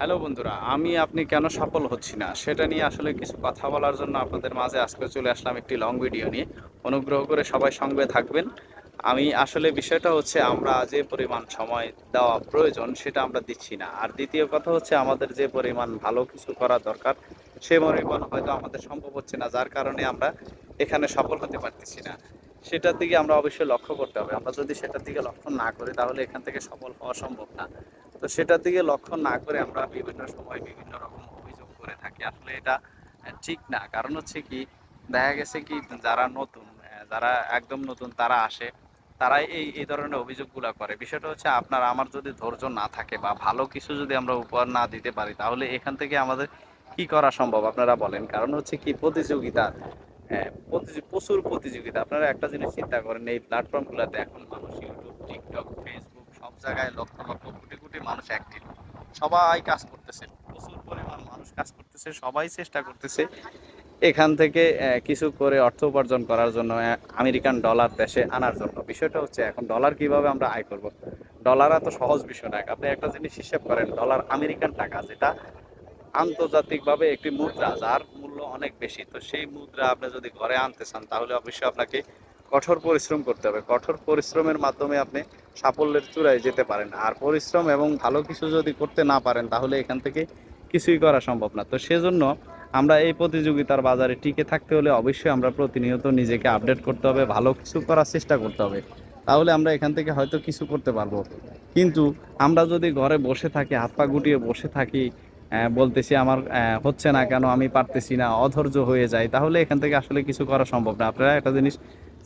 Hello বন্ধুরা, আমি আপনি কেন সফল হচ্ছি না সেটা নিয়ে আসলে কিছু কথা বলার জন্য আপনাদের মাঝে আজকে চলে আসলাম একটি লং ভিডিও নিয়ে। অনুগ্রহ করে সবাই সঙ্গে থাকবেন। আমি আসলে বিষয়টা হচ্ছে আমরা যে পরিমাণ সময় দেওয়া প্রয়োজন সেটা আমরা দিচ্ছি না। আর দ্বিতীয় কথা হচ্ছে আমাদের যে পরিমাণ ভালো কিছু করা দরকার সে পরিমাণ হয়তো আমাদের সম্ভব হচ্ছে না, যার কারণে আমরা এখানে সফল হতে পারতেছি না। সেটার দিকে আমরা অবশ্যই লক্ষ্য করতে হবে। আমরা যদি সেটার দিকে লক্ষ্য না করি তাহলে এখান থেকে সফল হওয়া সম্ভব না। তো সেটার দিকে লক্ষ্য না করে আমরা বিভিন্ন সময় বিভিন্ন রকম অভিযোগ করে থাকি। আসলে এটা ঠিক না। কারণ হচ্ছে কি, দেখা গেছে কি যারা নতুন, যারা একদম নতুন তারা আসে, তারাই এই ধরনের অভিযোগগুলা করে। বিষয়টা হচ্ছে আপনার আমার যদি ধৈর্য না থাকে বা ভালো কিছু যদি আমরা উপহার না দিতে পারি তাহলে এখান থেকে আমাদের কি করা সম্ভব আপনারা বলেন? কারণ হচ্ছে কি প্রতিযোগিতা, হ্যাঁ, প্রচুর প্রতিযোগিতা। আপনারা একটা জিনিস চিন্তা করেন, এই প্ল্যাটফর্মগুলোতে এখন মানুষ ইউটিউব, টিকটক, ফেসবুক সব জায়গায় লক্ষ লক্ষ কোটি কোটি মানুষ অ্যাক্টিভ। সবাই কাজ করতেছে, প্রচুর পরিমাণ মানুষ কাজ করতেছে, সবাই চেষ্টা করতেছে এখান থেকে কিছু করে অর্থ উপার্জন করার জন্য, আমেরিকান ডলার দেশে আনার জন্য। বিষয়টা হচ্ছে এখন ডলার কিভাবে আমরা আয় করব। ডলার এত সহজ বিষয় না। আপনি একটা জিনিস হিসাব করেন, ডলার আমেরিকান টাকা, যেটা আন্তর্জাতিকভাবে একটি মুদ্রা যার মূল্য অনেক বেশি। তো সেই মুদ্রা আপনি যদি ঘরে আনতে চান তাহলে অবশ্যই আপনাকে কঠোর পরিশ্রম করতে হবে। কঠোর পরিশ্রমের মাধ্যমে আপনি সাফল্যের চূড়ায় যেতে পারেন। আর পরিশ্রম এবং ভালো কিছু যদি করতে না পারেন তাহলে এখান থেকে কিছুই করা সম্ভব না। তো সেজন্য আমরা এই প্রতিযোগিতার বাজারে টিকে থাকতে হলে অবশ্যই আমরা প্রতিনিয়ত নিজেকে আপডেট করতে হবে, ভালো কিছু করার চেষ্টা করতে হবে। তাহলে আমরা এখান থেকে হয়তো কিছু করতে পারবো। কিন্তু আমরা যদি ঘরে বসে থাকি, হাত পা গুটিয়ে বসে থাকি, বলতেছি আমার হচ্ছে না কেন, আমি পারতেছি না, অধৈর্য হয়ে যায়, তাহলে এখান থেকে আসলে কিছু করা সম্ভব না। আপনারা একটা জিনিস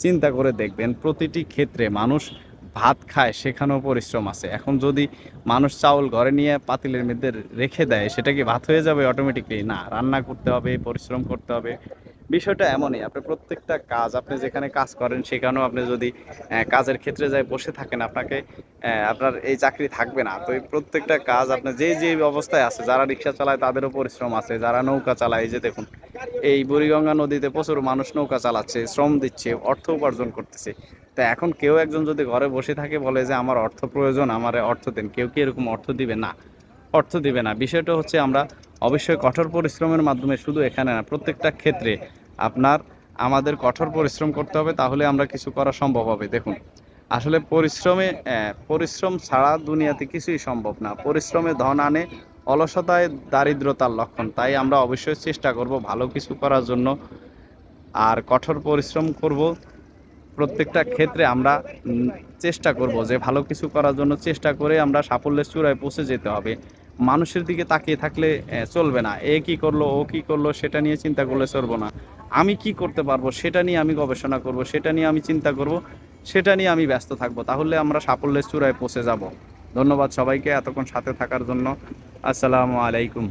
চিন্তা করে দেখবেন, প্রতিটি ক্ষেত্রে মানুষ ভাত খায় সেখানেও পরিশ্রম আছে। এখন যদি মানুষ চাউল ঘরে নিয়ে পাতিলের মধ্যে রেখে দেয় সেটা কি ভাত হয়ে যাবে অটোমেটিকলি? না, রান্না করতে হবে, পরিশ্রম করতে হবে। বিষয়টা এমনই, আপনি প্রত্যেকটা কাজ, আপনি যেখানে কাজ করেন সেখানেও আপনি যদি কাজের ক্ষেত্রে যাই বসে থাকেন, আপনাকে আপনার এই চাকরি থাকবে না। তো এই প্রত্যেকটা কাজ আপনার যে যে অবস্থায় আছে, যারা রিক্সা চালায় তাদেরও পরিশ্রম আছে, যারা নৌকা চালায়, এই যে দেখুন এই বুড়িগঙ্গা নদীতে প্রচুর মানুষ নৌকা চালাচ্ছে, শ্রম দিচ্ছে, অর্থ উপার্জন করতেছে। তা এখন কেউ একজন যদি ঘরে বসে থাকে বলে যে আমার অর্থ প্রয়োজন, আমার অর্থ দেন, কেউ কি এরকম অর্থ দিবে? না, অর্থ দিবে না। বিষয়টা হচ্ছে আমরা অবশ্যই কঠোর পরিশ্রমের মাধ্যমে, শুধু এখানে না প্রত্যেকটা ক্ষেত্রে আপনার আমাদের কঠোর পরিশ্রম করতে হবে, তাহলে আমরা কিছু করা সম্ভব হবে। দেখুন আসলে পরিশ্রম ছাড়া দুনিয়াতে কিছুই সম্ভব না। পরিশ্রমে ধন আনে, অলসতায় দারিদ্রতার লক্ষণ। তাই আমরা অবশ্যই চেষ্টা করব ভালো কিছু করার জন্য, আর কঠোর পরিশ্রম করব। প্রত্যেকটা ক্ষেত্রে আমরা চেষ্টা করব যে ভালো কিছু করার জন্য, চেষ্টা করে আমরা সাফল্যের চূড়ায় পৌঁছে যেতে হবে। মানুষের দিকে তাকিয়ে থাকলে চলবে না। এ কি করলো, ও কি করলো সেটা নিয়ে চিন্তা করলে চলবে না। আমি কি করতে পারবো সেটা নিয়ে আমি গবেষণা করব, সেটা নিয়ে আমি চিন্তা করব, সেটা নিয়ে আমি ব্যস্ত থাকবো। তাহলে আমরা সাফল্যের চূড়ায় পৌঁছে যাব। ধন্যবাদ সবাইকে এতক্ষণ সাথে থাকার জন্য। আসসালামু আলাইকুম।